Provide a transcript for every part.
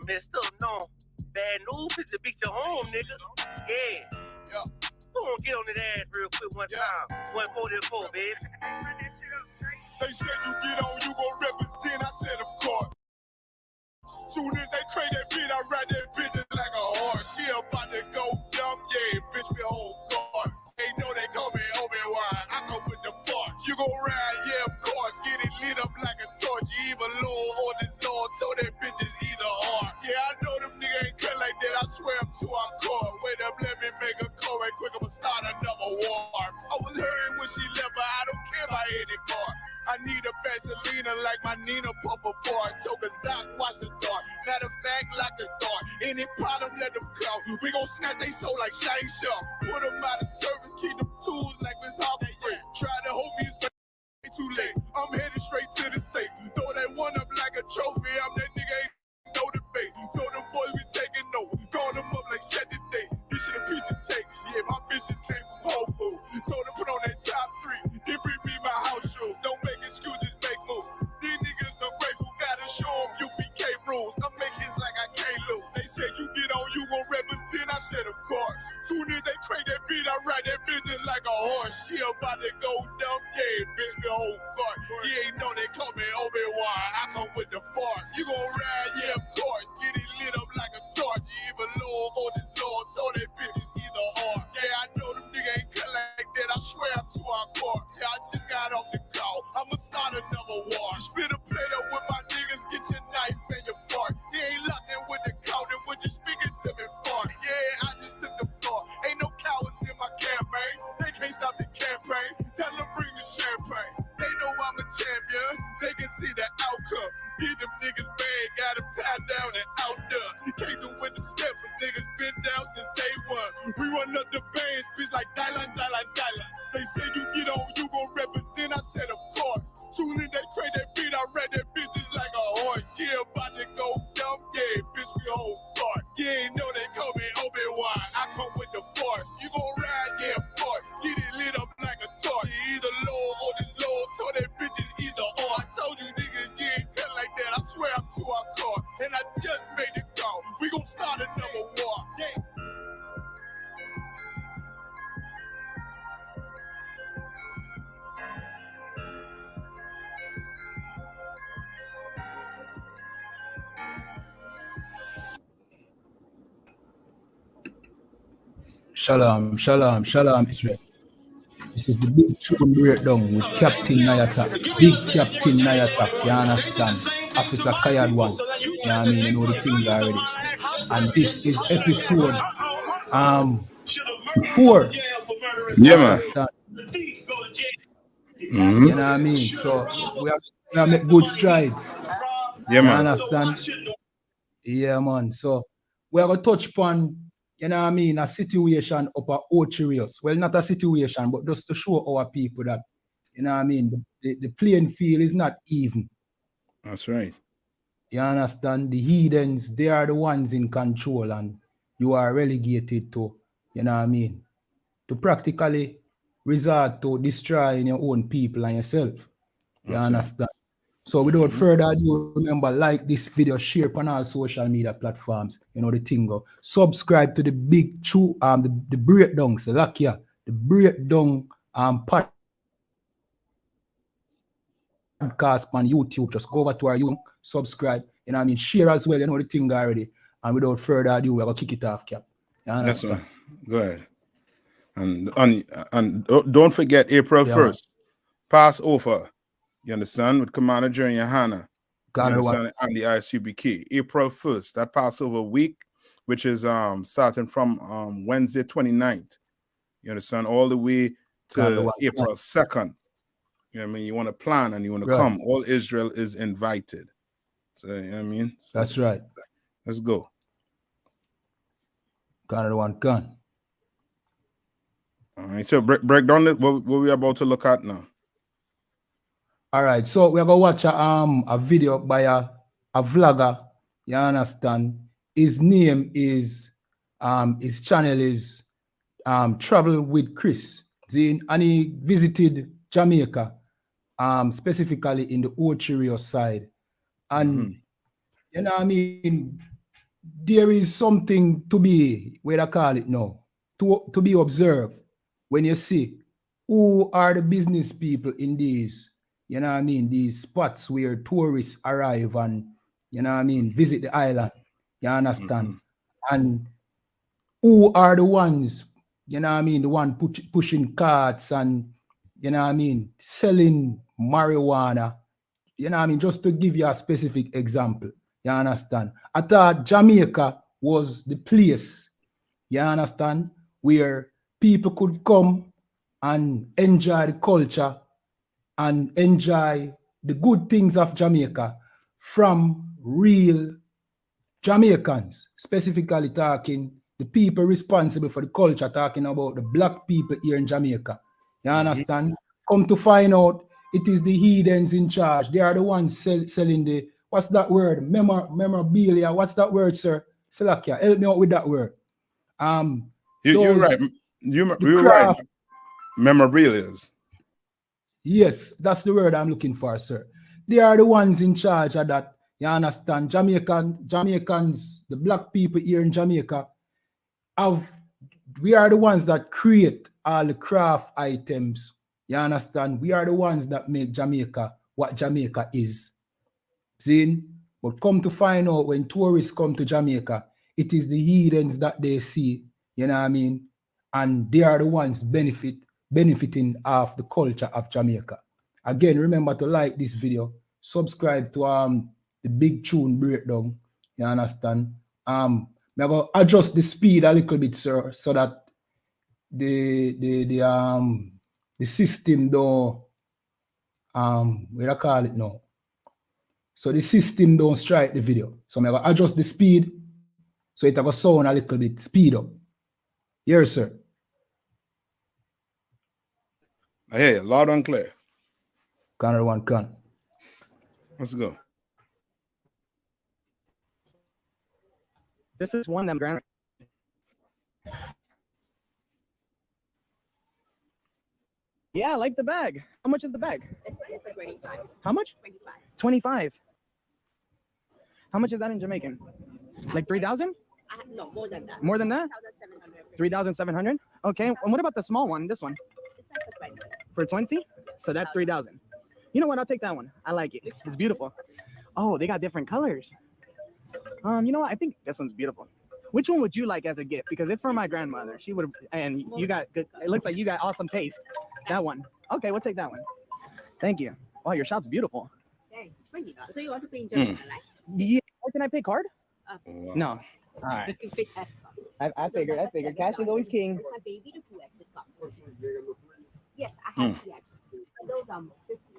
Messed up, no. Bad news is to beat your home, nigga. Yeah. Yeah. Go on, get on that ass real quick one time. 144, baby. They said you get on, you gon' represent. I said, of course. Soon as they trade that bitch, I ride that bitch just like a horse. She about to go dumb, yeah, bitch, me whole guard. They know they call me Obi-Wan, I come with the force. You gon' ride, yeah, of course. Get it lit up like a torch. You either low or this lord, so that bitch is either or. Yeah, I know them niggas ain't cut like that, I swear I'm too hardcore. Wait up, let me make a call right quick, I'ma start another war. I was hurting when she left, but I don't care about any part. I need a Vaseline like my Nina Puffer boy. Took a Zach, watch the dark. Matter of fact, like a dart. Any problem, let them come. We gon' snatch they soul like Shang Tsung. Put them out of service, keep them tools like Miss Harper Free. Try to hold me, it's too late. I'm headed straight to the safe. Throw that one up like a trophy. I'm that nigga, ain't no debate. Told them boys we taking note. Call them up like set the date. This shit a piece of cake. Yeah, my bitches came from Whole Foods. Told them put on that top 3. Then bring me my house shoes. Don't make excuses, make moves. These niggas ungrateful, gotta show them UPK rules. I'm making hits like I can't lose. They said you get on, you gon' represent. I said, of course. Soon as they crank that beat, I ride that bitch just like a horse. She about to go dumb, yeah, bitch, the whole guard. You ain't know they call me Obi-Wan, I come with the fart. You gon' ride, yeah, of course. Get it lit up like a torch. You either low or this lord, so that bitch is either or. Yeah, I know them niggas ain't cut like that, I swear I'm too hardcore. Yeah, I just got off the call, I'ma start another war. Spit a plate up with my niggas, get your knife and your fork. You ain't locked in with the cow, then when you speaking to me fart. Yeah, I just took the floor. Ain't no cowards in my campaign. They can't stop the campaign. Tell them bring the champagne. They know I'm a champion. They can see the outcome. Get them niggas bad, got them tied down and outdone. You can't do with them steppers. Niggas been down since day one. We run up the bands, bitch like Dylan. They say you get on, you gon' represent. I said of course. Soon as they crank that beat, I read that bitch just like a horse. Yeah, about to go dumb, yeah, bitch, we whole guard. You ain't know they call me Obi-Wan, I come with the force. You gon' ride, yeah, of course. Get it lit up like a torch. You either low or this low, so that bitch is either or. I told you niggas, you ain't cut like that, I swear I'm too hardcore. And I just made it call. We gon' start another war. Yeah. Shalom, shalom, shalom, Israel. This is the big tune breakdown with Captain Nayatak. Big Captain Nayatak, you understand? Officer Kayad one. You know what I mean? You know the thing already. And this is episode 4. Yeah, man. You know what I mean? So we have made good strides. Yeah, man. You understand? Yeah, man. So we have a touch upon, you know what I mean, a situation up at Ocherios. Well, not a situation, but just to show our people that, you know what I mean, the playing field is not even. That's right. You understand? The heathens, they are the ones in control, and you are relegated to, you know what I mean, to practically resort to destroying your own people and yourself. You That's understand? Right. So without further ado, remember, like this video, share on all social media platforms. You know the thing go. Subscribe to the big the breakdown, so like here, the breakdown podcast on YouTube. Just go over to our YouTube, subscribe, you know what I mean, share as well, you know the thing already. And without further ado, we're gonna kick it off, Cap. That's right. Go ahead. And don't forget April 1st, Passover. You understand? With Commander Jerry Hannah. You understand? And the ICBK. April 1st, that Passover week, which is starting from Wednesday 29th. You understand? All the way to April 2nd. You know what I mean? You want to plan and you want to come. All Israel is invited. So, you know what I mean? So, that's right. Let's go. Canada one gun. All right, so break down what we're about to look at now. All right, so we're gonna watch a video by a vlogger. You understand? His name is his channel is Travel with Chris. And he visited Jamaica, specifically in the Ocherios side. And you know what I mean? there is something to be, where I call it now, to be observed when you see who are the business people in these, you know what I mean, these spots where tourists arrive and, you know what I mean, visit the island. You understand? And who are the ones, you know what I mean, the one pushing carts and, you know what I mean, selling marijuana. You know what I mean? Just to give you a specific example. You understand? I thought Jamaica was the place, you understand, where people could come and enjoy the culture and enjoy the good things of Jamaica from real Jamaicans, specifically talking the people responsible for the culture, talking about the black people here in Jamaica. You understand? Come to find out, it is the heathens in charge. They are the ones selling the, what's that word? Memorabilia. What's that word, sir? Salakia, help me out with that word. You're right. You're right. Memorabilias. Yes, that's the word I'm looking for, sir. They are the ones in charge of that. You understand? Jamaicans, the black people here in Jamaica, we are the ones that create all the craft items. You understand? We are the ones that make Jamaica what Jamaica is. See? But come to find out, when tourists come to Jamaica, it is the heathens that they see, you know what I mean? And they are the ones benefiting off the culture of Jamaica. Again, remember to like this video, subscribe to the Big Tune Breakdown. You understand? I'm gonna adjust the speed a little bit, sir, so that the system don't what I call it now. So the system don't strike the video. So I'm gonna adjust the speed so it will sound a little bit speed up. Yes, sir. I hear you, loud and clear. Canada one can. Let's go. This is one them grand. Yeah, I like the bag. How much is the bag? It's for 25. How much? 25. 25. How much is that in Jamaican? Like 3,000? No, more than that. More than that? 3,700. 3,700? Okay. And what about the small one? This one? It's like For 20? So that's 3,000. You know what? I'll take that one. I like it. It's beautiful. Oh, they got different colors. You know what? I think this one's beautiful. Which one would you like as a gift? Because it's for my grandmother. She would have, and you got good. It looks like you got awesome taste. That one. Okay, we'll take that one. Thank you. Wow, your shop's beautiful. Okay, $20. So you want to pay in Jamaican, right? Yeah. Or can I pay card? Wow. No. All right. I figured. Cash is always king. My baby, the 2X is coming. Yes, I have 2X. Those are $50.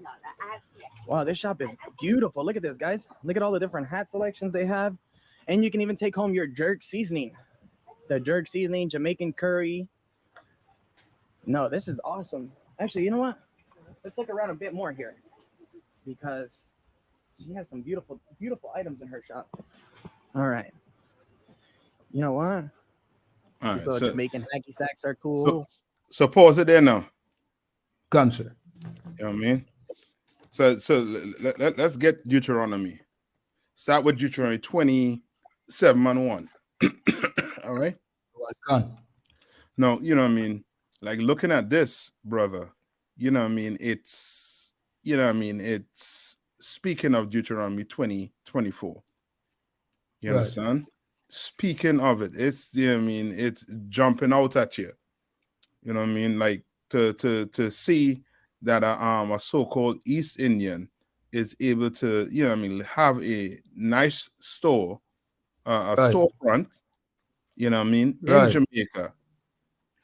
I have 2X. Wow, this shop is beautiful. Look at this, guys. Look at all the different hat selections they have. And you can even take home your jerk seasoning. The jerk seasoning, Jamaican curry. No, this is awesome. Actually, you know what? Let's look around a bit more here, because she has some beautiful, beautiful items in her shop. All right. You know what? All right, so Jamaican hacky sacks are cool. So pause it there now. Come, sir. You know what I mean? So let's get Deuteronomy. Start with Deuteronomy 27:1. All right. Come. No, you know what I mean? Like, looking at this, brother, you know what I mean? It's, you know what I mean? It's speaking of Deuteronomy 20:24. You understand? Speaking of it, it's, you know what I mean? It's jumping out at you. You know what I mean? Like, to see that a so-called East Indian is able to, you know what I mean, have a nice store, storefront, you know what I mean, in Jamaica.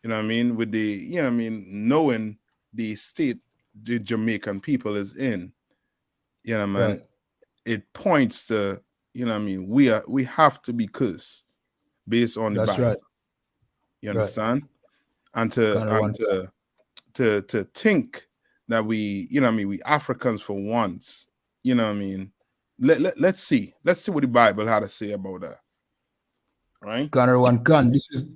You know what I mean? With the, you know what I mean, knowing the state the Jamaican people is in, you know what I mean? It points to, you know what I mean, we have to be cursed based on the Bible. You understand? And to think that we, you know what I mean, we Africans for once, you know what I mean? Let's see what the Bible had to say about that. Right? This is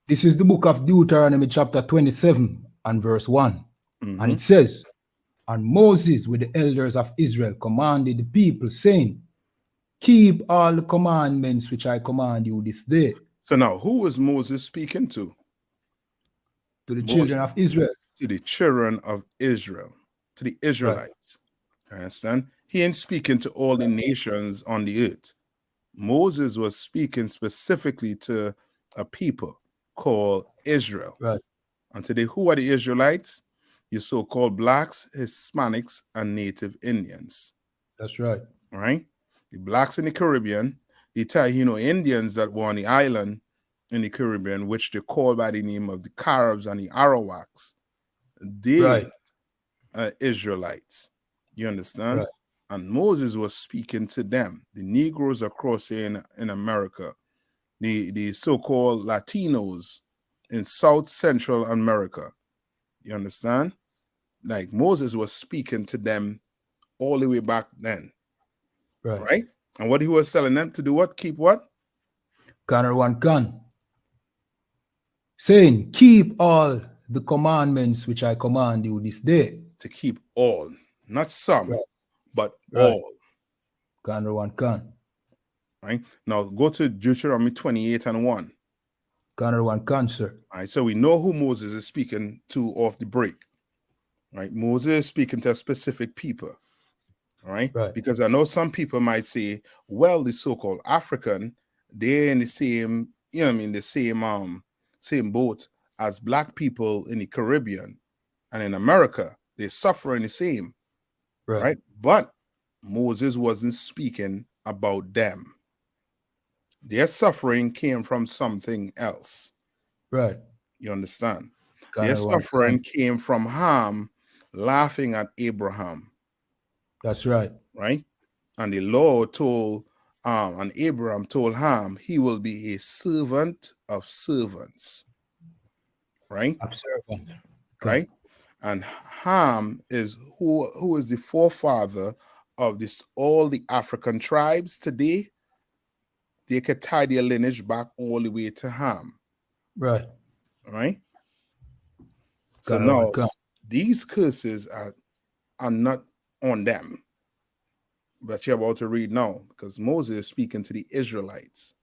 This is the book of Deuteronomy chapter 27 and verse 1. And it says, and Moses with the elders of Israel commanded the people, saying, keep all the commandments which I command you this day. So now, who was Moses speaking to? To the children of Israel. To the children of Israel, to the Israelites. Right. Understand? He ain't speaking to all the nations on the earth. Moses was speaking specifically to a people called Israel. Right. And today, who are the Israelites? Your so-called blacks, Hispanics, and Native Indians. That's right. All right? The blacks in the Caribbean, the Taino Indians that were on the island in the Caribbean, which they call by the name of the Caribs and the Arawaks, they are Israelites. You understand? Right. And Moses was speaking to them, the Negroes across here in America, the so-called Latinos in South Central America. You understand? Like Moses was speaking to them all the way back then. Right? And what he was telling them to do what? Keep what? Connor one can. Saying, keep all the commandments which I command you this day. To keep all, not some, but all. Connor one can. Right? Now go to Deuteronomy 28:1. Connor one can, sir. All right, so we know who Moses is speaking to off the break. Right? Moses is speaking to a specific people. All right? Because I know some people might say, well, the so-called African, they're in the same, you know what I mean, the same boat as black people in the Caribbean and in America. They're suffering the same. Right? But Moses wasn't speaking about them. Their suffering came from something else. Right. You understand? Their suffering came from Ham laughing at Abraham. That's right. Right? And the Lord told, and Abraham told Ham, he will be a servant of servants. Right? Observant. Right? And Ham is who is the forefather of this all the African tribes today. They could tie their lineage back all the way to Ham. Right. Right? So now these curses are not on them. But you're about to read now, because Moses is speaking to the Israelites.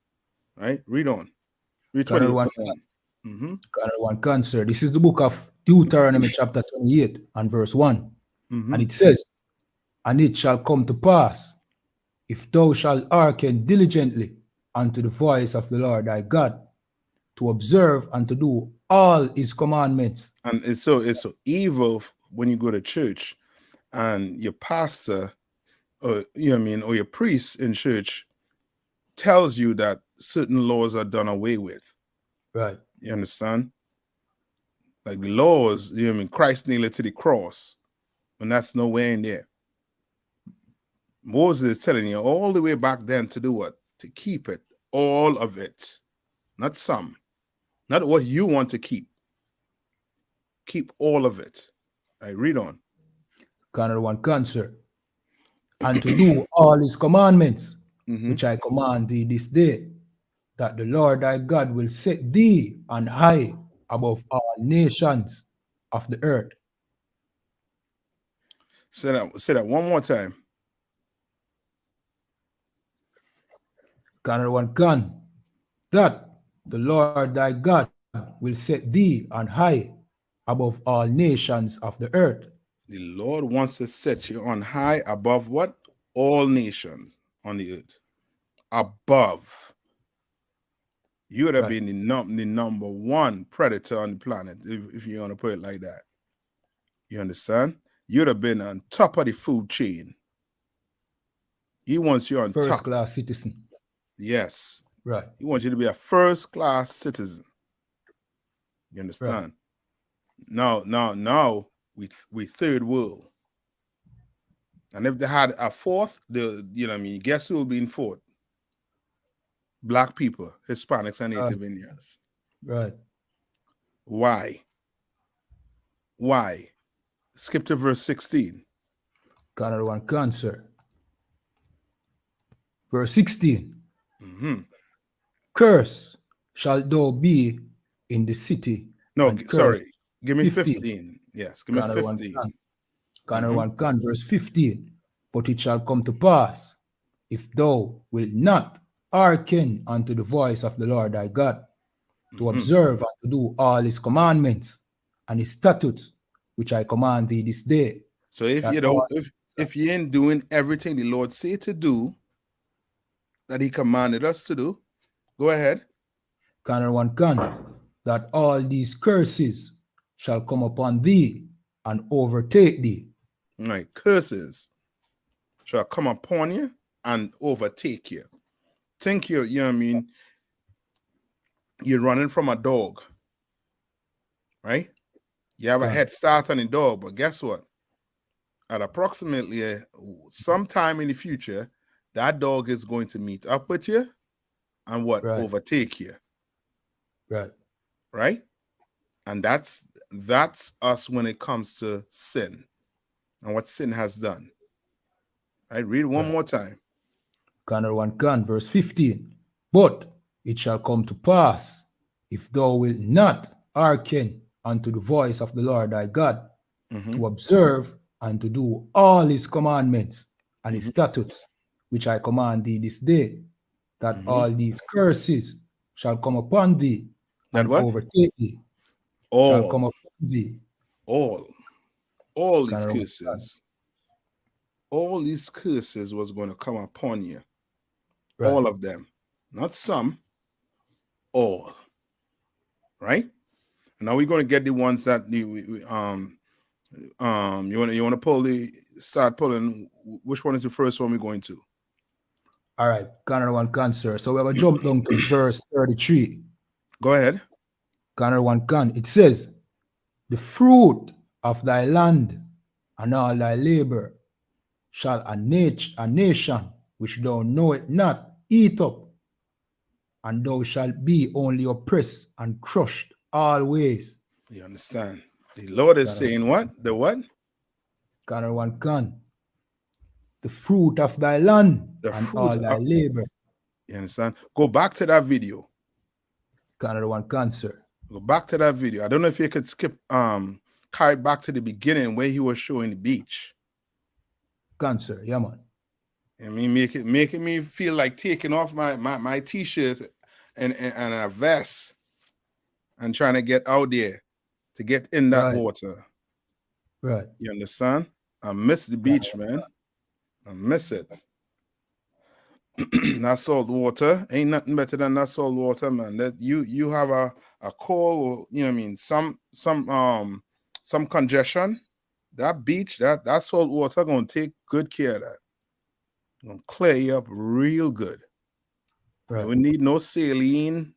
Right? Read on. Read 21. One cancer. This is the book of Deuteronomy chapter 28 and verse 1. And it says, and it shall come to pass, if thou shalt hearken diligently unto the voice of the Lord thy God, to observe and to do all his commandments. And it's so evil when you go to church and your pastor, or you know what I mean, or your priest in church tells you that certain laws are done away with. Right. You understand? Like the laws, you know what I mean, Christ nailed it to the cross, and that's nowhere in there. Moses is telling you all the way back then to do what? To keep it, all of it, not some, not what you want to keep. Keep all of it. I read on. Connor one cancer, and to do all his commandments, which I command thee this day, that the Lord thy God will set thee on high above all nations of the earth. Say that one more time. Connor one can, that the Lord thy God will set thee on high above all nations of the earth. The Lord wants to set you on high above what? All nations on the earth. Above. You would have been the number one predator on the planet, if you want to put it like that. You understand? You'd have been on top of the food chain. He wants you on top. First class citizen. Yes. Right. He wants you to be a first class citizen. You understand? Right. Now we third world. And if they had a fourth, you know what I mean, guess who will be in fourth? Black people, Hispanics, and Native Indians. Right. Why? Skip to verse 16. Connor one cancer. Verse 16. Curse shall thou be in the city. No, sorry. Give me 15. Yes, give me 15. Connor one can, verse 15. But it shall come to pass, if thou wilt not hearken unto the voice of the Lord thy God, to observe and to do all his commandments and his statutes, which I command thee this day. So if you ain't doing everything the Lord say to do, that he commanded us to do, go ahead. Canner one can, that all these curses shall come upon thee and overtake thee. Right, curses shall come upon you and overtake you. Think you know what I mean? You're running from a dog, right? You have a head start on the dog, but guess what? At approximately sometime in the future, that dog is going to meet up with you and what? Right. Overtake you. Right. Right? And that's us when it comes to sin and what sin has done. Right? Read it one more time. Canner one can, verse 15. But it shall come to pass, if thou wilt not hearken unto the voice of the Lord thy God, to observe and to do all his commandments and his statutes, which I command thee this day, that all these curses shall come upon thee and overtake thee. Shall come upon thee. All these curses. All these curses was going to come upon you. Right. All of them. Not some. All. Right? And now we're going to get the ones that you want to start pulling. Which one is the first one we're going to? All right, Connor one can, sir. So we're going to jump down to verse 33. Go ahead. Connor one can. It says, the fruit of thy land and all thy labor shall a nation which thou knowest not eat up, and thou shalt be only oppressed and crushed always. You understand? The Lord is saying what? The what? Connor one can. The fruit of thy land and all thy labor. You understand? Go back to that video. Connor one can, sir. Go back to that video. I don't know if you could skip carry back to the beginning where he was showing the beach. Can, sir. Yeah, man. I mean, making me feel like taking off my t-shirt and a vest and trying to get out there to get in that water. Right. You understand? I miss the beach, man. I miss it. That salt water ain't nothing better than that salt water, man. That you have a cold, or, you know what I mean, some congestion. That beach, that salt water gonna take good care of that. Gonna clear you up real good. Right. We need no saline,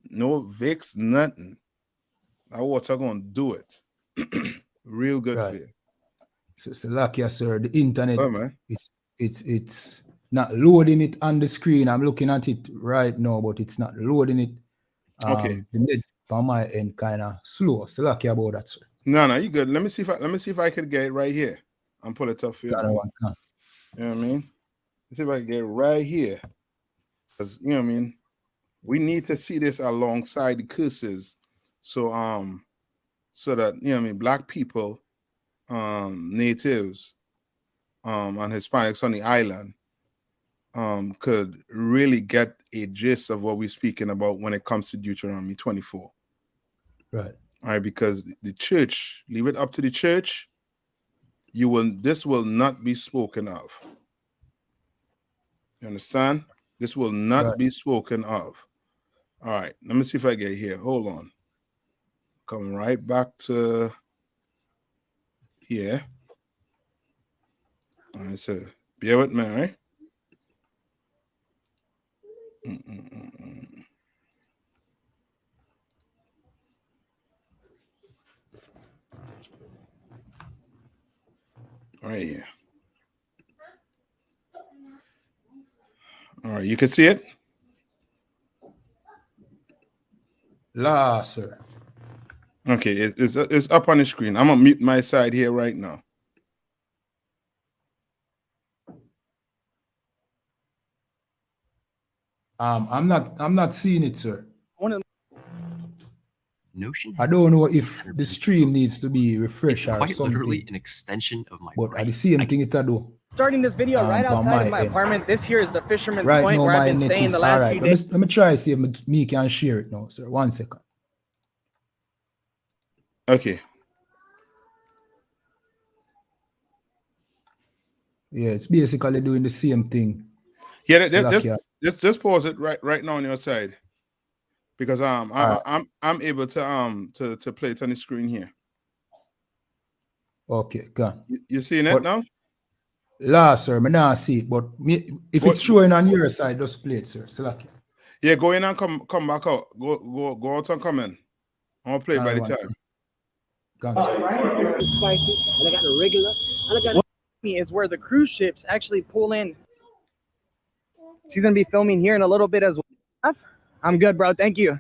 no Vicks, nothing. That water gonna do it. Real good for you. So lucky, sir. The internet, it's not loading it on the screen. I'm looking at it right now, but it's not loading it. Okay. The net on my end kind of slow. So lucky about that, sir. No, you good. Let me see if I could get it right here and pull it up for you. You know what I mean? Let's see if I can get it right here. Because you know what I mean, we need to see this alongside the curses. So so that you know what I mean, black people, natives, and Hispanics on the island could really get a gist of what we're speaking about when it comes to Deuteronomy 24. Right. All right, because the church, leave it up to the church, this will not be spoken of. You understand? This will not be spoken of. All right, let me see if I get here. Hold on. Come right back to here. All right, so bear with me, all right? Right here. All right, you can see it? La, sir. Okay, it's up on the screen. I'm gonna mute my side here right now. I'm not seeing it, sir. Notion. I don't know if the stream needs to be refreshed or quite something. literally an extension of my but brain. I the same thing it do. Starting this video right outside of my apartment. This here is the Fisherman's Point where I've been staying the last few days. Let me try see if me can share it now, sir. 1 second. Okay. Yeah, it's basically doing the same thing. Yeah, just pause it right now on your side, because I'm able to play it on the screen here. Okay, go. You seeing it now? La, sir, I not see it, but if it's showing on your side, just play it, sir. Select it. Yeah, go in and come back out. Go out and come in. I'll play it by the time. Spicy, and I got the regular. And I got is where the cruise ships actually pull in. She's gonna be filming here in a little bit as well. I'm good, bro. Thank you.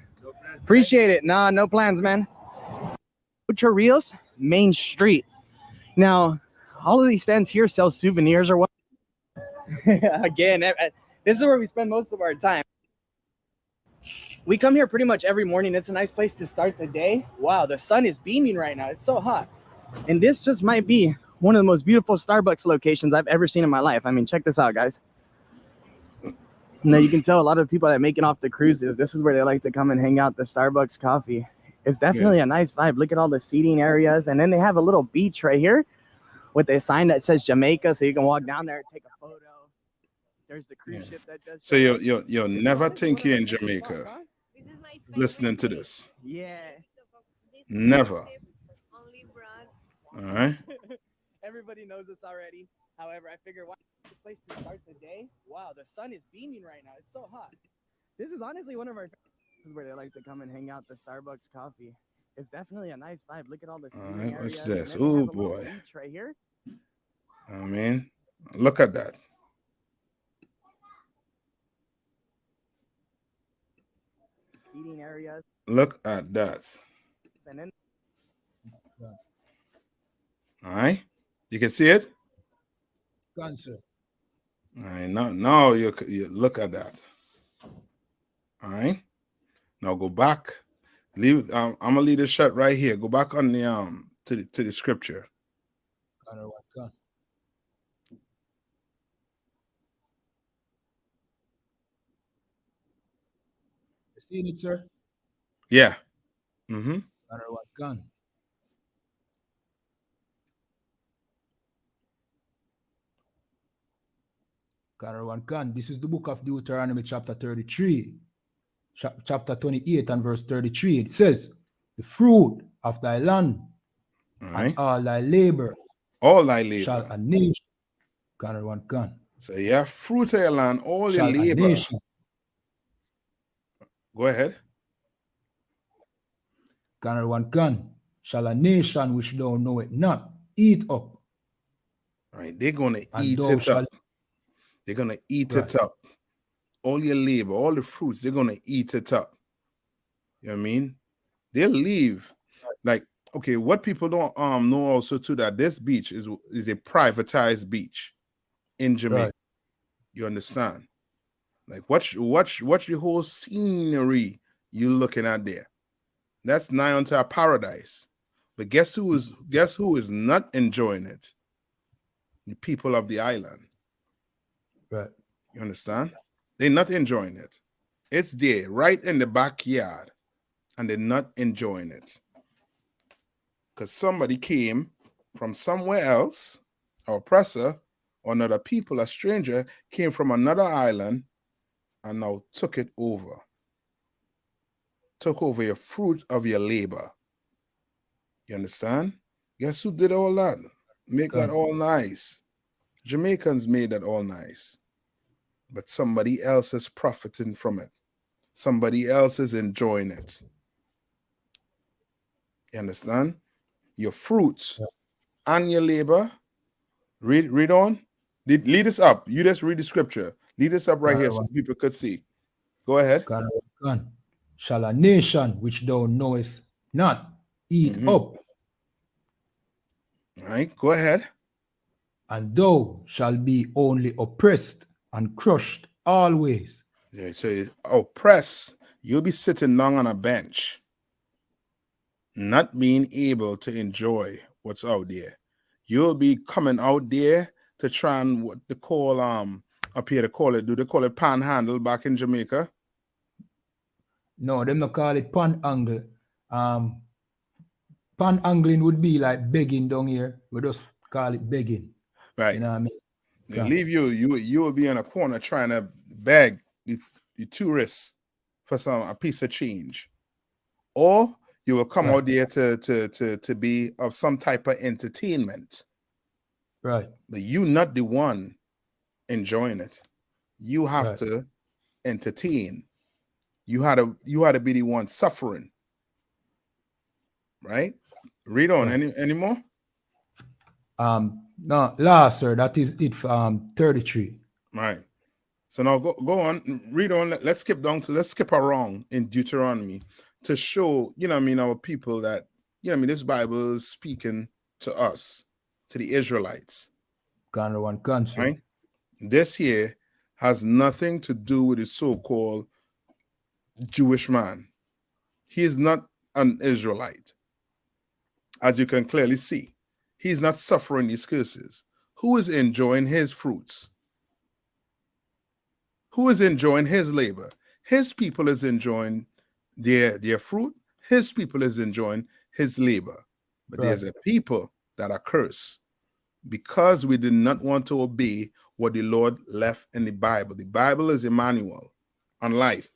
Appreciate it. Nah, no plans, man. Ocho Rios Main Street. Now, all of these stands here sell souvenirs or what? Again, this is where we spend most of our time. We come here pretty much every morning. It's a nice place to start the day. Wow, the sun is beaming right now. It's so hot. And this just might be one of the most beautiful Starbucks locations I've ever seen in my life. I mean, check this out, guys. Now you can tell a lot of people that are making off the cruises, this is where they like to come and hang out, the Starbucks coffee. It's definitely a nice vibe. Look at all the seating areas. And then they have a little beach right here with a sign that says Jamaica, so you can walk down there and take a photo. There's the cruise ship that does. So you'll never think you're in Jamaica listening to this. Yeah. Never. All right. Everybody knows this already. However, I figured, why this place to start the day? Wow, the sun is beaming right now. It's so hot. This is honestly one of our. This is where they like to come and hang out, the Starbucks coffee. It's definitely a nice vibe. Look at all the areas. What's this? Oh boy. Right here. I mean, look at that. Seating areas. Look at that. And then. All right. You can see it? Answer. All right. Now you look at that. All right. Now go back. Leave. I'm gonna leave the shot right here. Go back on the to the scripture. You seen it, sir? Yeah. Mm-hmm. This is the book of Deuteronomy, chapter 33, chapter 28 and verse 33. It says, the fruit of thy land and all thy labor shall a nation. So yeah, fruit of your land, all your labor. Go ahead. Shall a nation which thou knowest not eat up. All right, they're gonna eat it up. They're gonna eat it up. All your labor, all the fruits, they're gonna eat it up. You know what I mean? They'll leave. Like, okay, what people don't know also too, that this beach is a privatized beach in Jamaica. Right. You understand? Like, watch the whole scenery you're looking at there. That's nigh onto a paradise. But guess who is not enjoying it? The people of the island. Right. You understand? They're not enjoying it. It's there, right in the backyard, and they're not enjoying it. Because somebody came from somewhere else, our oppressor, or another people, a stranger, came from another island and now took it over. Took over your fruit of your labor. You understand? Guess who did all that? Make that all nice. Jamaicans made that all nice. But somebody else is profiting from it. Somebody else is enjoying it. You understand? Your fruits and your labor. Read on. Lead us up. You just read the scripture. Lead us up right here so people could see. Go ahead. Shall a nation which thou knowest not eat up. All right, go ahead. And thou shalt be only oppressed and crushed always. Yeah, so oppressed, you'll be sitting down on a bench, not being able to enjoy what's out there. You'll be coming out there to try and what they call up here they call it, do they call it panhandle back in Jamaica? No, them not call it panhandle. Panhandling would be like begging down here. We just call it begging. Right. You know what I mean? They leave you will be in a corner trying to beg the tourists for a piece of change. Or you will come out there to be of some type of entertainment. Right. But you not the one enjoying it. You have to entertain. You had to be the one suffering. Right? Read on. Any more? No, last, sir. That is it for 33. Right. So now go on, read on. Let's skip around in Deuteronomy to show, our people that, this Bible is speaking to us, to the Israelites. One country. Right? This here has nothing to do with the so-called Jewish man. He is not an Israelite. As you can clearly see, he's not suffering these curses. Who is enjoying his fruits? Who is enjoying his labor? His people is enjoying their fruit. His people is enjoying his labor. But there's a people that are cursed because we did not want to obey what the Lord left in the Bible. The Bible is a manual on life.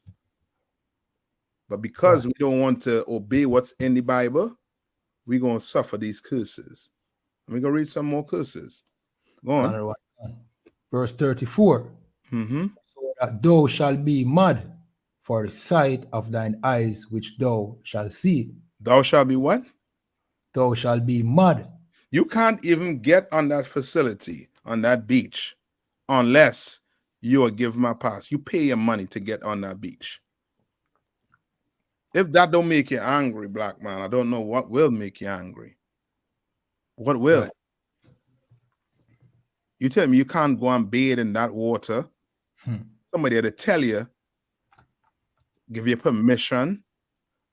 But because we don't want to obey what's in the Bible, we're going to suffer these curses. We're going to read some more curses. Go on. Verse 34. Mm-hmm. So that thou shalt be mad for the sight of thine eyes, which thou shalt see. Thou shalt be what? Thou shalt be mad. You can't even get on that facility, on that beach, unless you are given a pass. You pay your money to get on that beach. If that don't make you angry, black man, I don't know what will make you angry. What will? Right. You tell me you can't go and bathe in that water. Somebody had to tell you, give you permission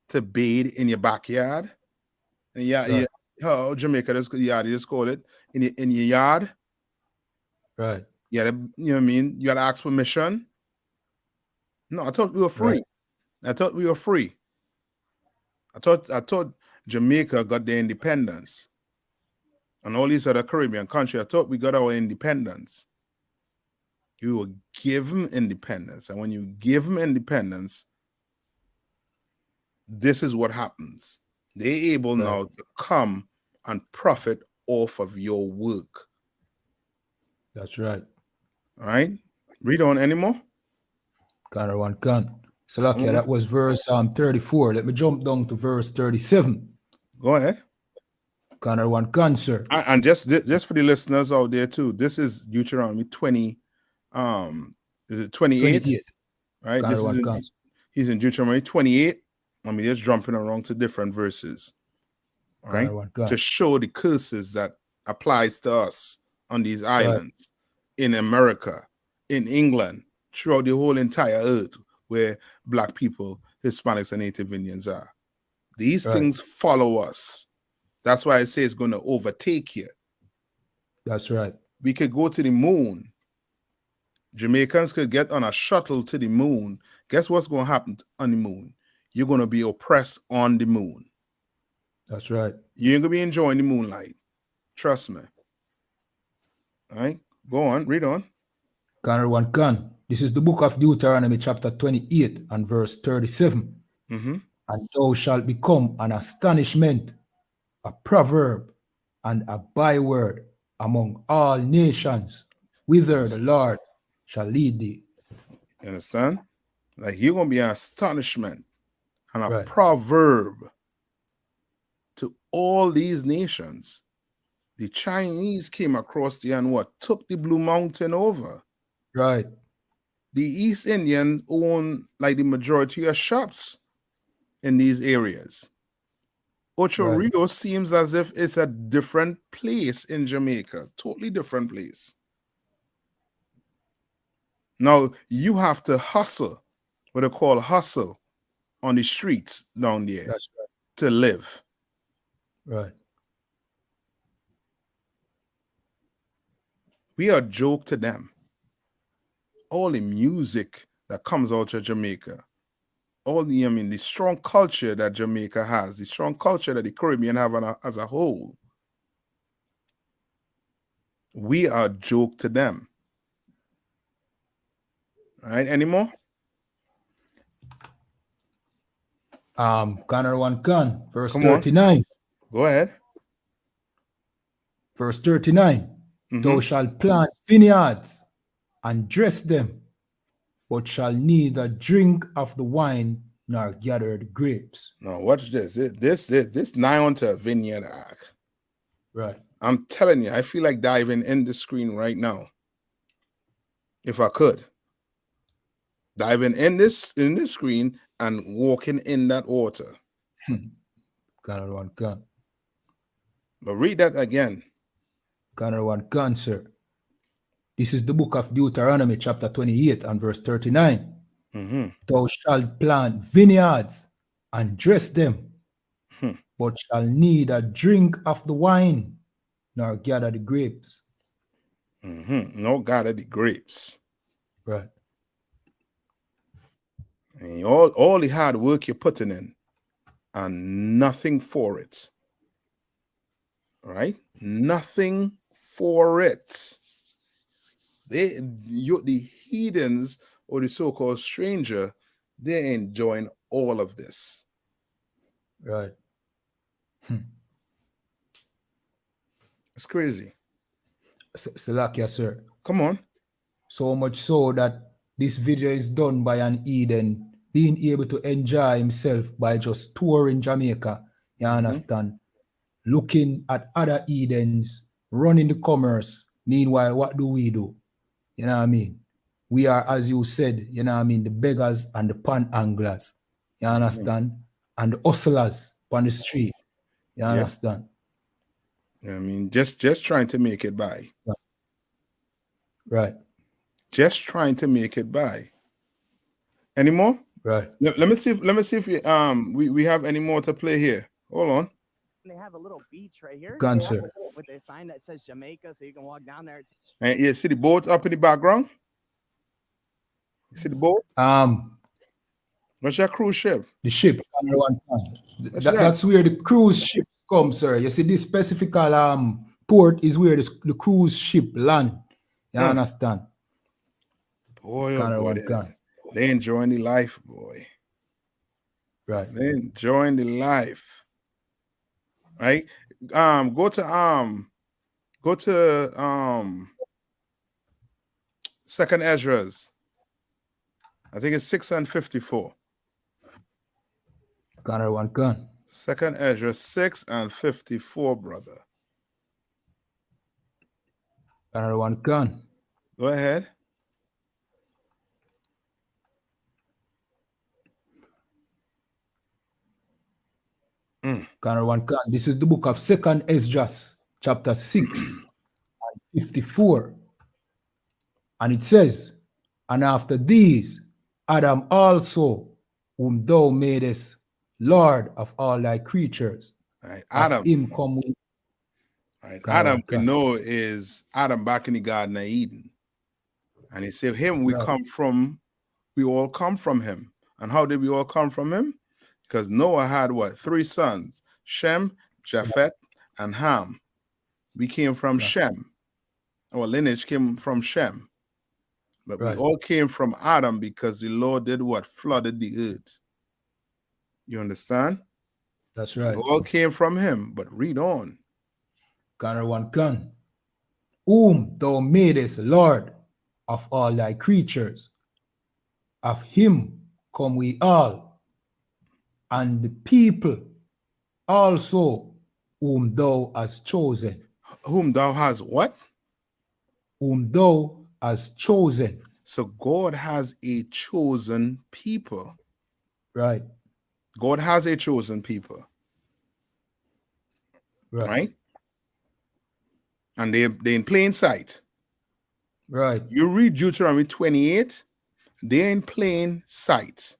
to bathe in your backyard. And Jamaica, you just call it in your yard. Right. Yeah, you know what I mean? You got to ask permission. No, I thought we were free. Right. I thought we were free. I thought Jamaica got their independence. And all these other Caribbean countries, I thought we got our independence. You will give them independence. And when you give them independence, this is what happens. They're able now to come and profit off of your work. That's right. All right. Read on anymore. So that was verse 34. Let me jump down to verse 37. Go ahead. Sir. And just for the listeners out there too, this is Deuteronomy 20. Is it 28? Right. He's in Deuteronomy 28. I mean, just jumping around to different verses. All right. To show the curses that applies to us on these islands, in America, in England, throughout the whole entire earth where black people, Hispanics, and Native Indians are. These things follow us. That's why I say it's going to overtake you. That's right. We could go to the moon. Jamaicans could get on a shuttle to the moon. Guess what's going to happen on the moon? You're going to be oppressed on the moon. That's right. You ain't going to be enjoying the moonlight. Trust me. All right. Go on. Read on. This is the book of Deuteronomy chapter 28 and verse 37. Mm-hmm. And thou shalt become an astonishment, a proverb, and a byword among all nations, whither the Lord shall lead thee. You understand? Like you're going to be an astonishment and a proverb to all these nations. The Chinese came across the and took the Blue Mountain over. Right. The East Indians own like the majority of shops in these areas. Ocho Rio seems as if it's a different place in Jamaica, totally different place. Now you have to hustle, what they call hustle, on the streets down there to live. Right. We are a joke to them. All the music that comes out of Jamaica, all the strong culture that Jamaica has, the strong culture that the Caribbean have as a whole, we are a joke to them. All right, any more? Ghana 1 Gun, verse 39. Go ahead. Verse 39. Thou shalt plant vineyards and dress them, but shall neither drink of the wine nor gather the grapes. Now watch this. This nigh onto a vineyard act. Right. I'm telling you, I feel like diving in the screen right now. If I could. Diving in this screen and walking in that water. Ghana 1 Gun. But read that again. Ghana 1 Gun, sir. This is the book of Deuteronomy, chapter 28 and verse 39. Thou shalt plant vineyards and dress them, but shall neither drink of the wine nor gather the grapes. No gather the grapes. Right. And all the hard work you're putting in and nothing for it. All right? Nothing for it. The heathens or the so-called stranger, they're enjoying all of this. Right. It's crazy. Salakia, sir. Come on. So much so that this video is done by an Eden being able to enjoy himself by just touring Jamaica. You understand? Looking at other Edens, running the commerce. Meanwhile, what do? You know what I mean? We are, as you said, you know what I mean, the beggars and the pan-anglers. You understand? And the hustlers on the street. You understand? I mean, just trying to make it by. Right. Just trying to make it by. Any more? Right. Let me see if we have any more to play here. Hold on. They have a little beach right here. Gun, sir. With a sign that says Jamaica, so you can walk down there. And you see the boat up in the background? You see the boat? What's your cruise ship? The ship. That's where the cruise ships come, sir. You see, this specific port is where the cruise ship land. You understand? Boy, oh boy, they enjoying the life, boy. Right. They enjoying the life. Right? Go to Second Ezra's. I think it's 6 and 54. Ghana 1 Gun. Second Ezra 6 and 54, brother. Ghana 1 Gun. Go ahead. Ghana 1 Gun. This is the book of Second Ezra, chapter 6 and 54. And it says, and after these, Adam also, whom thou madest Lord of all thy creatures. Right. Adam. Him come with. Right. Adam, we know, is Adam back in the Garden of Eden. And he said, him, we all come from him. And how did we all come from him? Because Noah had what? 3 sons, Shem, Japheth, and Ham. We came from Shem. Our lineage came from Shem. But we all came from Adam because the Lord did what? Flooded the earth. You understand? That's right. We all came from him, but read on. Ghana 1 Gun. Whom thou madest Lord of all thy creatures. Of him come we all. And the people also whom thou hast chosen. Whom thou hast what? Whom thou hast chosen. So God has a chosen people. Right. God has a chosen people. Right? And they're in plain sight. Right. You read Deuteronomy 28, they're in plain sight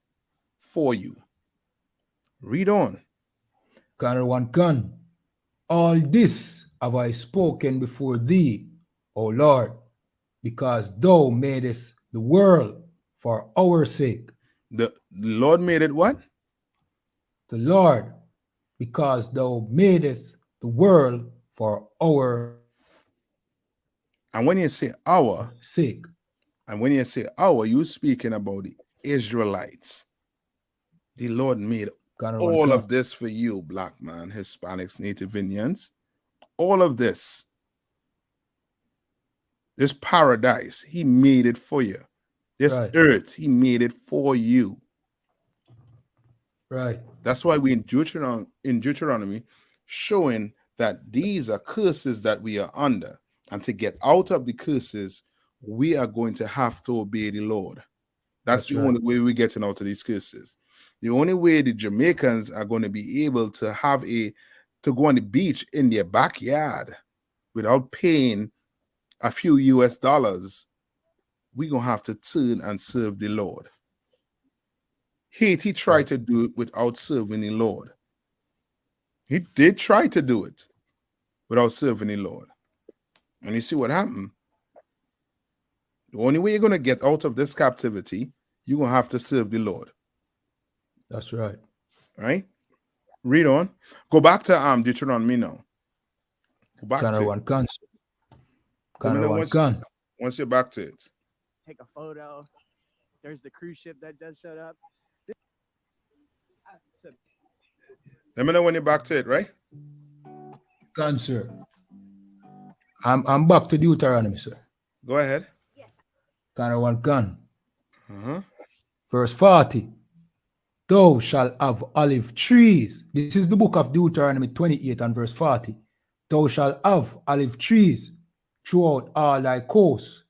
for you. Read on. Ghana 1 Gun. All this have I spoken before thee, O Lord, because thou madest the world for our sake. The Lord made it what? The Lord, because thou madest the world for our And when you say our, sake. and when you say our, you're speaking about the Israelites. The Lord made all of this for you, black man, Hispanics, Native Indians. All of this. This paradise, he made it for you. This earth, he made it for you. Right. That's why we in Deuteronomy showing that these are curses that we are under. And to get out of the curses, we are going to have to obey the Lord. That's the only way we're getting out of these curses. The only way the Jamaicans are going to be able to have to go on the beach in their backyard without paying a few US dollars, we're going to have to turn and serve the Lord. Haiti tried to do it without serving the Lord. He did try to do it without serving the Lord. And you see what happened? The only way you're going to get out of this captivity, you're going to have to serve the Lord. That's right. Right? Read on. Go back to Deuteronomy now. Go back to it. Once you're back to it. Take a photo. There's the cruise ship that just showed up. Let me know when you're back to it, right? Gun, sir. I'm back to Deuteronomy, sir. Go ahead. Gun. Verse 40. Thou shalt have olive trees. This is the book of Deuteronomy 28 and verse 40. Thou shalt have olive trees throughout all thy coasts,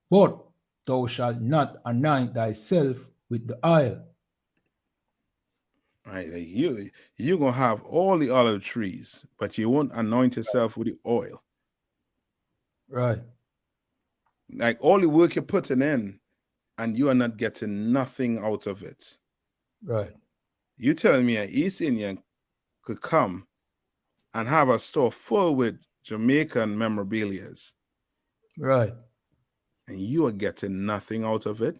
but thou shalt not anoint thyself with the oil. All right, you're going to have all the olive trees, but you won't anoint yourself with the oil. Right. Like all the work you're putting in, and you are not getting nothing out of it. Right. You telling me an East Indian could come and have a store full with Jamaican memorabilias. Right. And you are getting nothing out of it.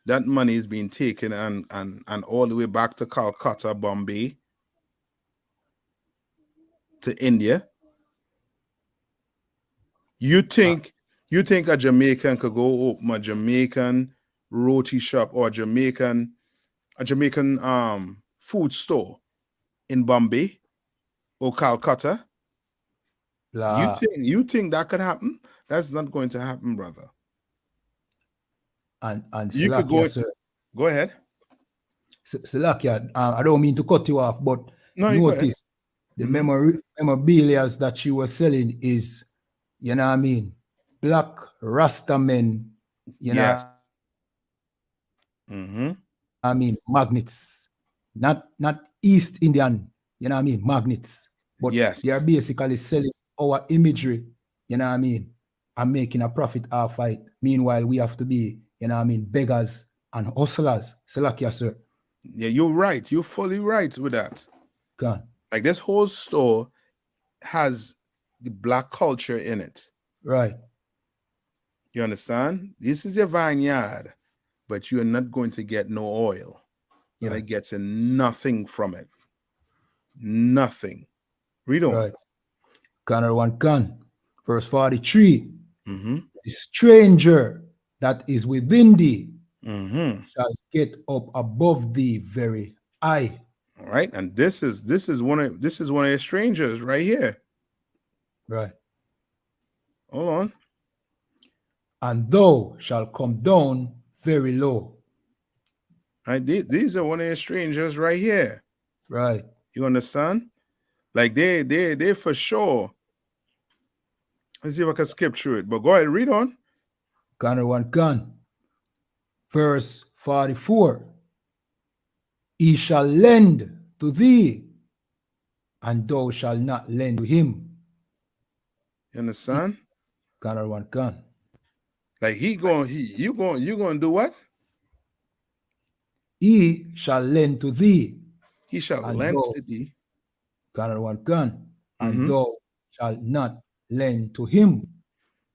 That money is being taken and all the way back to Calcutta, Bombay, to India. You think a Jamaican could go open a Jamaican roti shop or a Jamaican food store in Bombay or Calcutta? You think that could happen? That's not going to happen, brother. And you could go. Go ahead. Salakia, I don't mean to cut you off, but notice the memorabilia that she was selling is, you know what I mean, black Rasta men, you know. I mean, magnets, not East Indian, you know what I mean, magnets. But they are basically selling our imagery, you know what I mean, and making a profit off it. Meanwhile, we have to be, you know what I mean, beggars and hustlers. Salakia, sir. Yeah, you're right. You're fully right with that. God. Like this whole store has the black culture in it. Right. You understand? This is your vineyard, but you're not going to get no oil. You're not getting nothing from it. Nothing. Read on. Right. Gunner 1 gun. Verse 43. The stranger that is within thee shall get up above thee very high. All right, and this is one of your strangers right here. Right. Hold on. And thou shalt come down very low. Right, these are one of your strangers right here. Right. You understand? Like they for sure. Let's see if I can skip through it. But go ahead, read on. Gunner 1 gun. Verse 44. He shall lend to thee, and thou shalt not lend to him. You understand? Gunner 1 gun. Like you going to do what? He shall lend to thee. He shall lend to thee. Gunner 1 gun. And thou shalt not lend to him.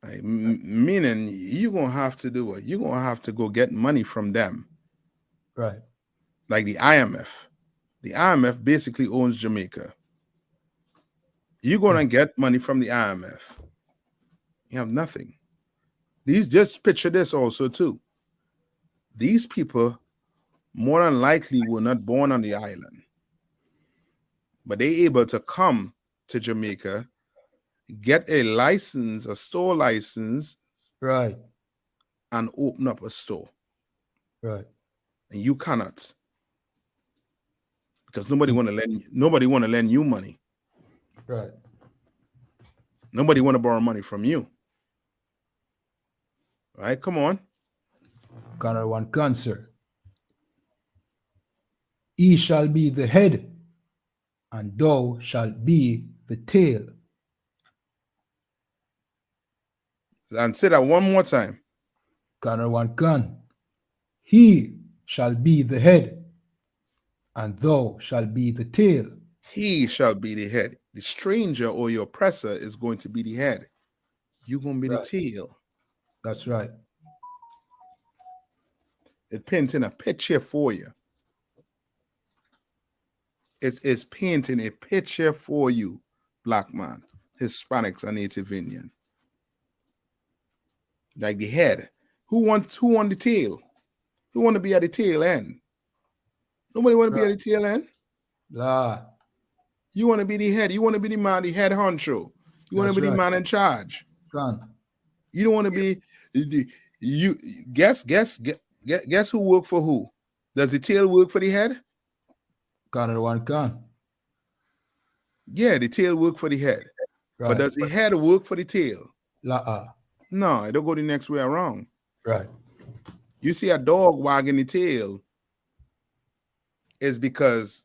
Like, meaning you're gonna have to do what? You're gonna have to go get money from them. Right. Like the IMF. The IMF basically owns Jamaica. You're gonna get money from the IMF. You have nothing. Just picture this also too. These people more than likely were not born on the island, but they able to come to Jamaica, get a license, a store license, right, and open up a store. Right. And you cannot, because nobody want to lend you money. Right. Nobody want to borrow money from you. Right? Come on. Gunner one cancer. He shall be the head, and thou shalt be the tail. And say that one more time. Gunner one gun. He shall be the head, and thou shalt be the tail. He shall be the head. The stranger or your oppressor is going to be the head. You're going to be the tail. That's right. It paints in a picture for you. It's painting a picture for you, black man, Hispanics, and Native Indian. Like the head. Who want the tail? Who want to be at the tail end? Nobody want to be at the tail end. You want to be the head. You want to be the man, the head honcho. You want to be the man in charge. You don't want to be you. Guess who work for who? Does the tail work for the head? Gunner one gun. Yeah, the tail work for the head. Right. But does the head work for the tail? No, it don't go the next way around. Right. You see a dog wagging the tail is because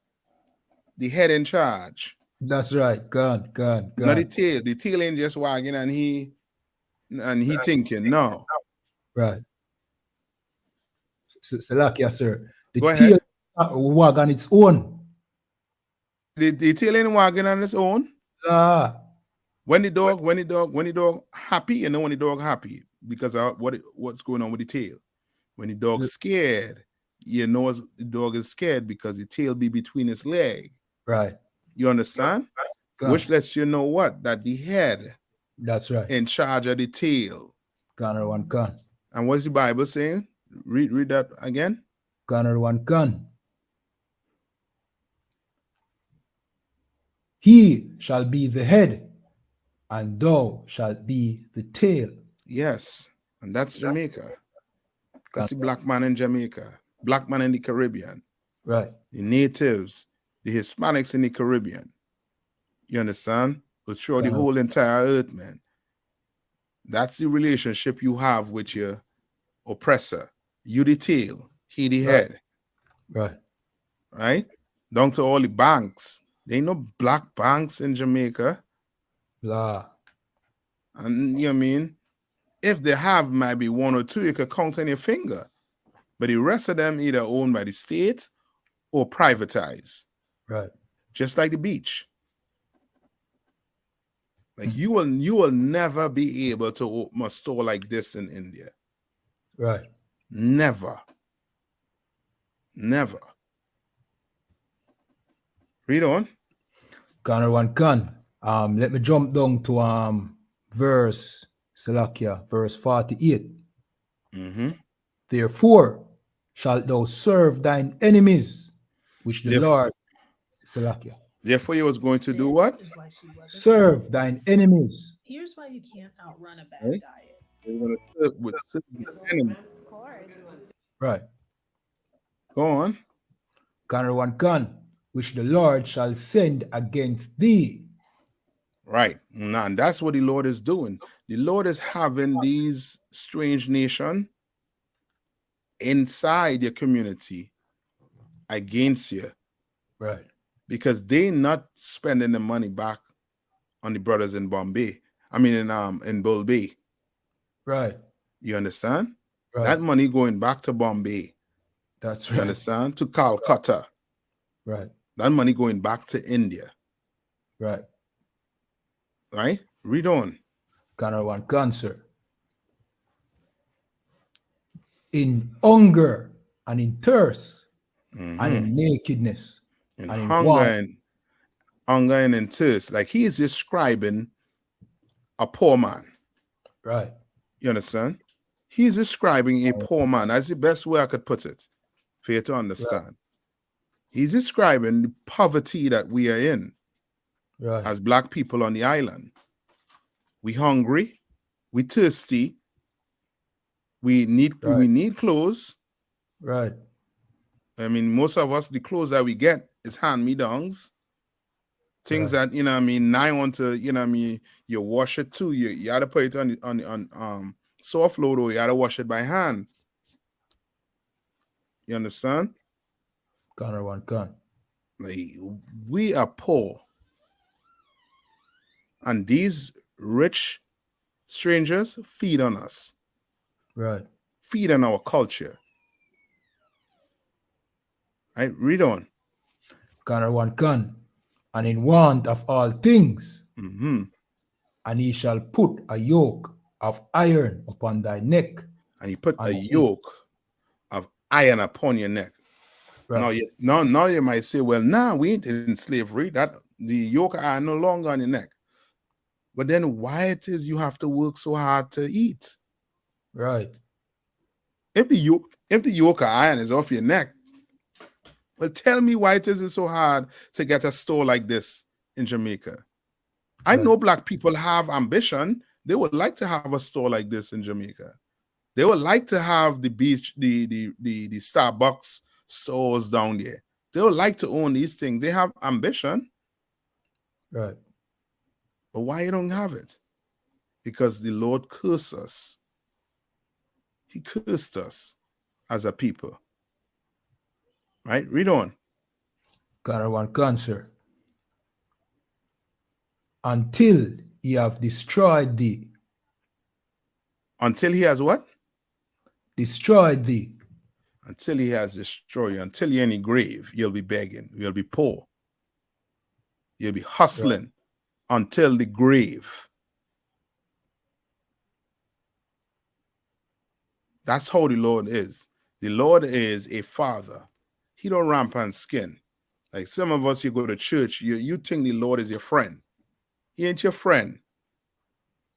the head in charge. That's right. Gun. Not the tail. The tail ain't just wagging and he thinking. No. Right. Salakia, sir. The Go tail wag on its own. The tail ain't wagging on its own. When the dog happy, you know when the dog happy because of what's going on with the tail. When the dog's scared, you know the dog is scared because the tail be between its leg. Right. You understand? Which lets you know what? That the head. That's right. In charge of the tail. Gunner one gun. And what's the Bible saying? Read that again. Gunner one gun. He shall be the head, and thou shalt be the tail. Yes, and that's Jamaica. That's the black man in Jamaica, black man in the Caribbean. Right. The natives, the Hispanics in the Caribbean. You understand? But sure, the whole entire earth, man. That's the relationship you have with your oppressor. You the tail, he the head. Right. Right? Down to all the banks. There ain't no black banks in Jamaica. And you know what I mean? If they have maybe one or two, you could count on your finger. But the rest of them either owned by the state or privatized. Right. Just like the beach. Like you will never be able to open a store like this in India. Right. Never. Read on. Gunner one gun. Let me jump down to verse 48. Mm-hmm. Therefore shalt thou serve thine enemies, which the Lord Salakia. Therefore you was going to do what? Serve thine enemies. Here's why you can't outrun a bad diet. You're going to serve the enemy. Right. Go on. Gunner one gun, which the Lord shall send against thee. Right. Now, and that's what the Lord is doing. The Lord is having these strange nations inside your community against you. Right. Because they not spending the money back on the brothers in Bombay. I mean in Bull Bay. Right. You understand? Right. That money going back to Bombay. That's right. You understand? To Calcutta. Right. That money going back to India. Right. Right? Read on. Gunner one gun, sir. in hunger and in thirst Mhm. and in nakedness In and in hunger want. and in thirst. Like he is describing a poor man. Right. You understand? He's describing a poor man. That's the best way I could put it for you to understand. Right. He's describing the poverty that we are in Right. as black people on the island. We hungry, we thirsty, we need clothes. Right. I mean, most of us, the clothes that we get is hand-me-downs. Things that, you know what I mean, now I want to, you know what I mean, you wash it too. You gotta put it on soft load, or you gotta wash it by hand. You understand? Gunner one gun. Like, we are poor. And these rich strangers feed on us. Right. Feed on our culture. Right? Read on. Gunner one gun. And in want of all things. Mm-hmm. And he shall put a yoke of iron upon thy neck. And he put a yoke of iron upon your neck. Right. Now you might say, well, now we ain't in slavery. That the yoke of iron no longer on your neck. But then why it is you have to work so hard to eat? Right. If the yoke of iron is off your neck, well, tell me why it is so hard to get a store like this in Jamaica. I know black people have ambition. They would like to have a store like this in Jamaica. They would like to have the beach, the Starbucks stores down there. They would like to own these things. They have ambition. Right. But why you don't have it? Because the Lord cursed us. He cursed us as a people. Right? Read on. Gunner one cancer. Until he have destroyed thee. Until he has what? Destroyed thee. Until he has destroyed you. Until you're in the grave, you'll be begging. You'll be poor. You'll be hustling until the grave. That's how the Lord is. The Lord is a father. He don't ramp on skin. Like some of us, you go to church, you think the Lord is your friend. He ain't your friend.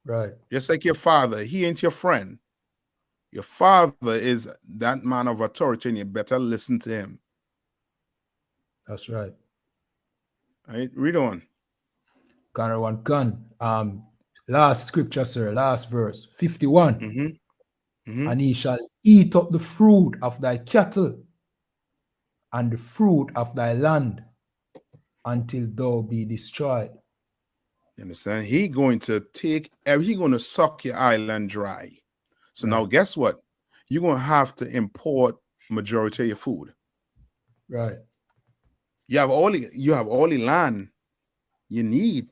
Right. Just like your father, he ain't your friend. Your father is that man of authority, and you better listen to him. That's right. All right, read on. Gunner one gun. Last scripture, sir. Last verse. 51. Mm-hmm. Mm-hmm. And he shall eat up the fruit of thy cattle and the fruit of thy land until thou be destroyed. You understand? He going to suck your island dry. So now guess what? You're going to have to import majority of your food. Right. You have all the land you need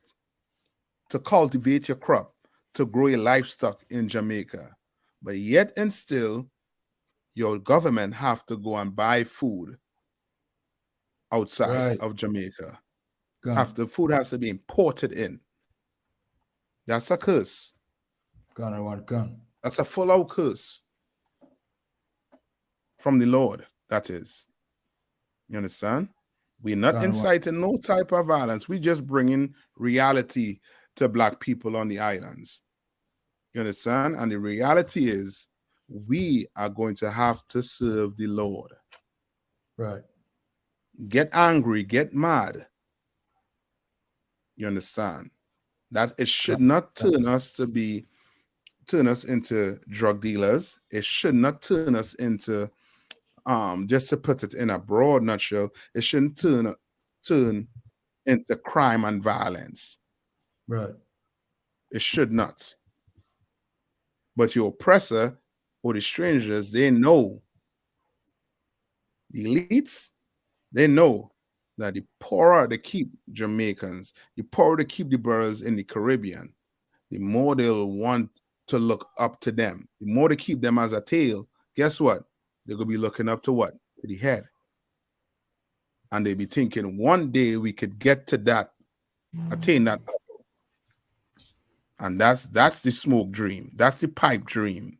to cultivate your crop, to grow your livestock in Jamaica. But yet and still, your government have to go and buy food outside of Jamaica. Food has to be imported in. That's a curse. Gunner one gun. That's a full-out curse from the Lord, that is. You understand? We're not inciting no type of violence. We're just bringing reality to black people on the islands. You understand? And the reality is we are going to have to serve the Lord. Right. Get angry, get mad. You understand? That it should not turn us into drug dealers. It should not turn us into, just to put it in a broad nutshell, it shouldn't turn into crime and violence. Right. It should not. But your oppressor or the strangers, they know. The elites, they know that the poorer they keep Jamaicans, the poorer they keep the boroughs in the Caribbean, the more they'll want to look up to them. The more they keep them as a tail, guess what? They're going to be looking up to what? To the head. And they'll be thinking, one day we could get to that, attain that. And that's the smoke dream. That's the pipe dream.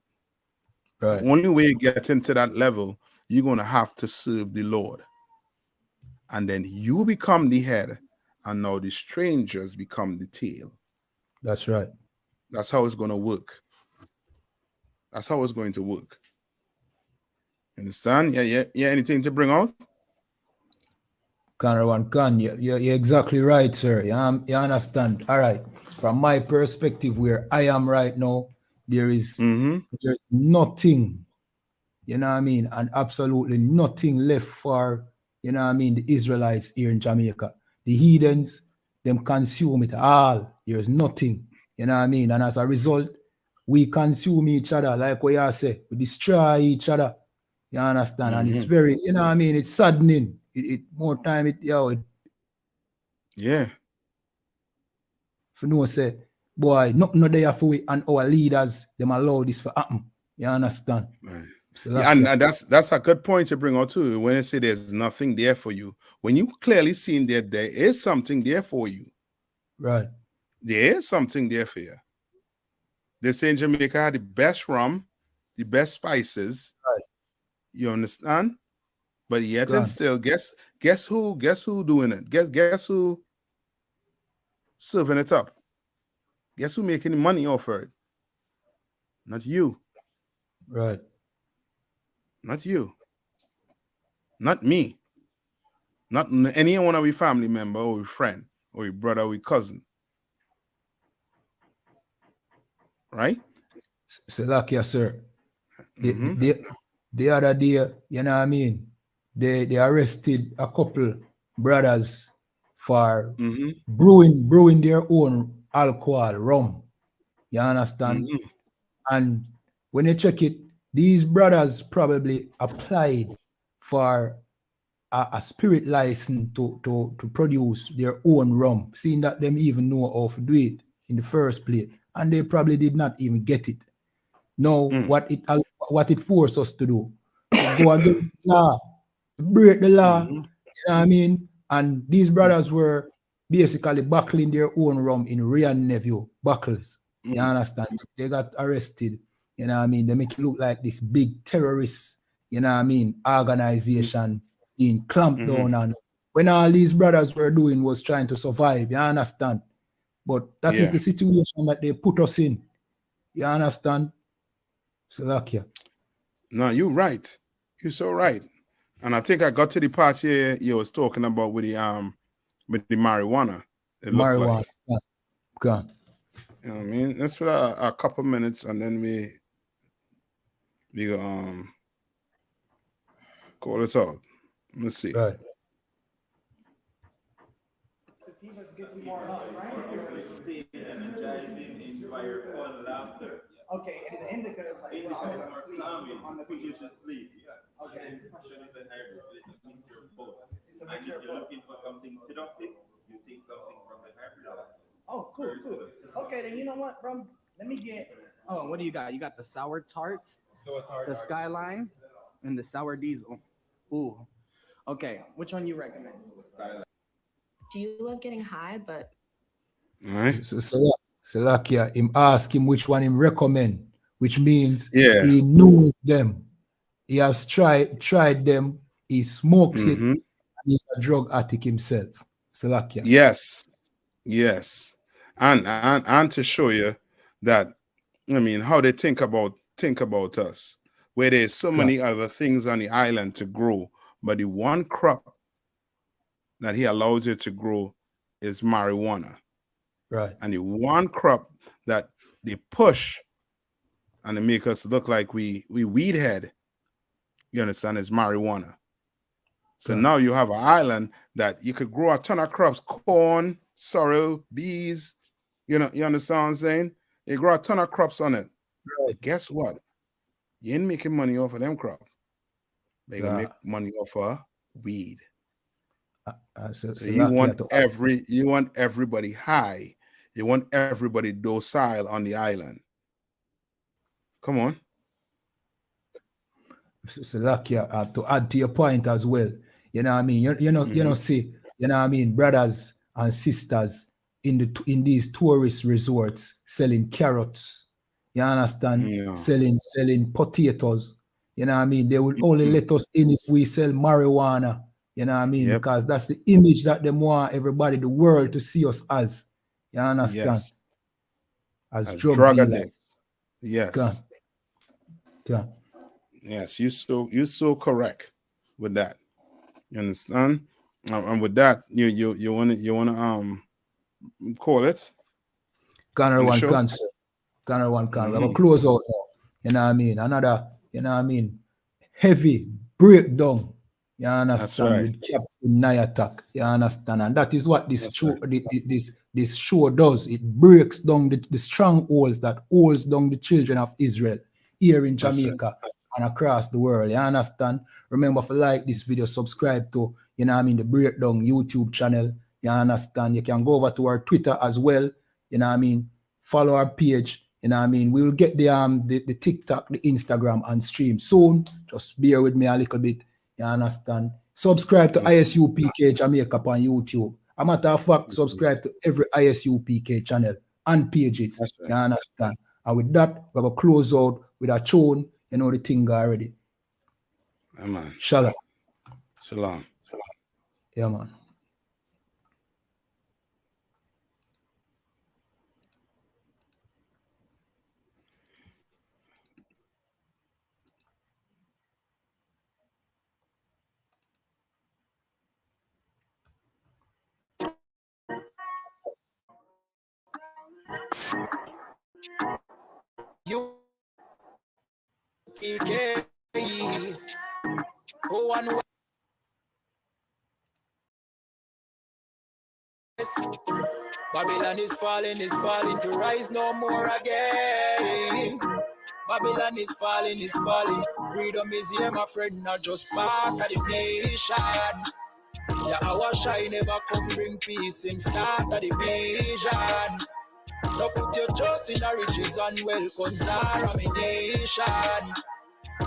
Right. The only way you get into that level, you're going to have to serve the Lord. And then you become the head, and now the strangers become the tail. That's right. That's how it's going to work. That's how it's going to work. Understand? Yeah. Anything to bring out? You're exactly right, sir. You understand? All right. From my perspective, where I am right now, there's nothing, you know what I mean, and absolutely nothing left for, you know what I mean, the Israelites here in Jamaica. The heathens, them consume it all. There's nothing, you know what I mean, and as a result, we consume each other, like what you say, we destroy each other. You understand? And it's very, you know what I mean, it's saddening. It more time yeah. For no say, boy, nothing there for we and our leaders, them allow this to happen. You understand? Right. So yeah, and that's a good point to bring out too. When I say there's nothing there for you, when you clearly seen that there is something there for you. Right. There is something there for you. They say in Jamaica had the best rum, the best spices. Right. You understand? But yet and still, guess who doing it? Guess who serving it up? Guess who making money off of it? Not you. Right. Not you. Not me. Not any one of your family member or your friend or your brother or your cousin. Right? Salakia, sir. The other day, you know what I mean? They arrested a couple brothers for brewing their own alcohol, rum. You understand? And when you check it, these brothers probably applied for a spirit license to produce their own rum, seeing that them even know how to do it in the first place. And they probably did not even get it. Now, what it forced us to do, to go against the law, to break the law, you know what I mean? And these brothers were basically buckling their own rum in Ray and Nephew buckles. You understand? They got arrested, you know what I mean? They make it look like this big terrorist, you know what I mean, organization in clamped down on. When all these brothers were doing was trying to survive, you understand? But that is the situation that they put us in. You understand? Salakia. No, you're right. You're so right. And I think I got to the part here you was talking about with the marijuana. Marijuana. Like. Gone. You know what I mean? Let's put a couple minutes and then we go call it out. Let's see. Right. Okay, and the indica is like, well, I'm gonna sleep on the beach. Okay. And if you're looking for something seductive, you take something from the hybrid. Oh, cool. Okay, then you know what, bro? Let me get. Oh, what do you got? You got the sour tart, the Skyline, and the sour diesel. Ooh. Okay, which one you recommend? Do you love getting high? But all right. Salakia, him ask him which one him recommend, which means he knows them. He has tried them. He smokes it. And he's a drug addict himself. Salakia. Yes. And to show you that, I mean, how they think about us, where there's so many other things on the island to grow, but the one crop that he allows you to grow is marijuana. Right. And the one crop that they push and they make us look like we weed head, you understand, is marijuana. So now you have an island that you could grow a ton of crops, corn, sorrel, bees, you understand what I'm saying? You grow a ton of crops on it. Right. But guess what? You ain't making money off of them crops. They can make money off of weed. So you want everybody high. You want everybody docile on the island. Come on. Salakia, to add to your point as well, you know what I mean? You know, see, you know what I mean, brothers and sisters in these tourist resorts selling carrots, You understand? Yeah. Selling potatoes. You know what I mean? They will only let us in if we sell marijuana. You know what I mean? Yep. Because that's the image that they want everybody, the world, to see us as. You understand? Yes. As Drug dealers. addicts. Yes. Yeah. Yes, you're so correct with that. You understand? And with that, you wanna call it? Gunner one cancer. We have a close out now. You know what I mean? Another, you know what I mean, heavy breakdown. You understand? That's right. With Captain Nyatak. You understand? And that is what this show does. It breaks down the strongholds that holds down the children of Israel here in Jamaica and across the world. You understand? Remember to like this video, subscribe to, you know what I mean, the Breakdown YouTube channel. You understand? You can go over to our Twitter as well. You know what I mean? Follow our page. You know what I mean? We will get the TikTok, the Instagram and stream soon. Just bear with me a little bit. You understand? Subscribe to ISUPK Jamaica on YouTube. A matter of fact, subscribe to every ISUPK channel and pages. Right. You understand? And with that, we're going to close out with a tune. You know the thing already. Yeah, man. Shalom. Shalom. Yeah, man. You PK one Babylon is falling to rise no more again. Babylon is falling. Freedom is here, my friend, not just part of the nation. Yeah, our shine never come bring peace, him start of the vision. Don't put your trust in the riches and wealth, contamination.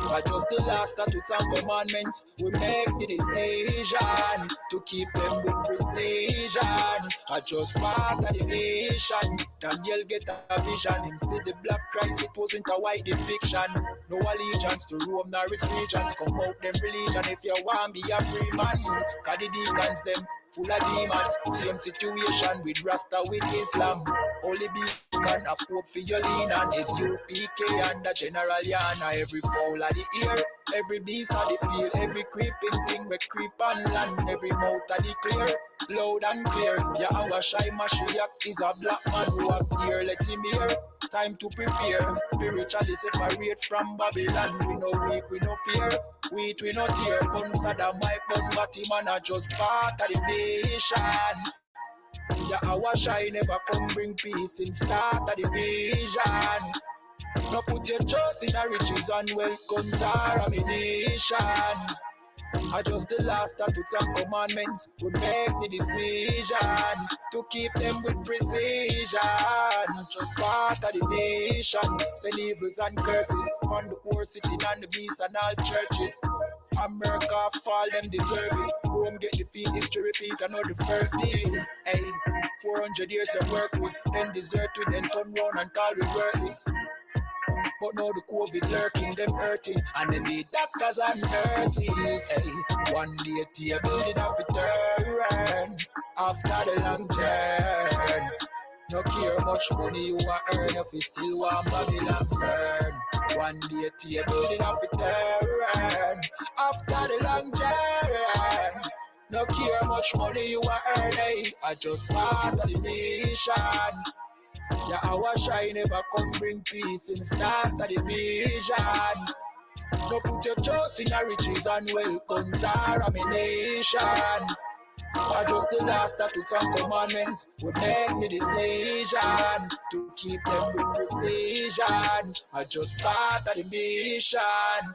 But just the last statutes and commandments, we make the decision to keep them with precision. I just part of the nation. Daniel get a vision. Him see the black Christ, it wasn't a white depiction. No allegiance to Rome nor its regions. Come out them religion if you want be a free man. Cause the deacons them full of demons. Same situation with Rasta with Islam. Only beacon of hope for your lean on is UPK and the General Yana. Every fowl of the ear, every beast of the field, every creeping thing we creep on land, every mouth of the clear, loud and clear. Yeah, our shy Mashiach is a black man who have ear, let him hear. Time to prepare, spiritually separate from Babylon. We no weak, we no fear, wheat we no tear. Bun Saddam, my bun, but him and just part of the nation. Yeah, our shine never come bring peace in start of the vision. No put your trust in the riches and wealth, contamination. I just the last statutes and commandments, we make the decision to keep them with precision. Just part of the nation, send evils and curses on the whole city and the beasts and all churches. America fall, them deserve it. Rome get defeat, history repeat, I know the first is. Hey, 400 years of work with, then desert with, then turn round and call we worthless. But now the COVID lurking, them hurting, and then the doctors and nurses. Hey, one day to a building of a turn after the long journey. No care much money you want earn if you still want Babylon burn. One day to a building of a turn after the long journey. No care much money you want earn, hey, I just part of the nation. Yeah, our shine never come bring peace in start of the vision. No put your trust in the riches and wealth, contamination. I just the last statutes and commandments, we make the decision to keep them with precision. I just part of the mission.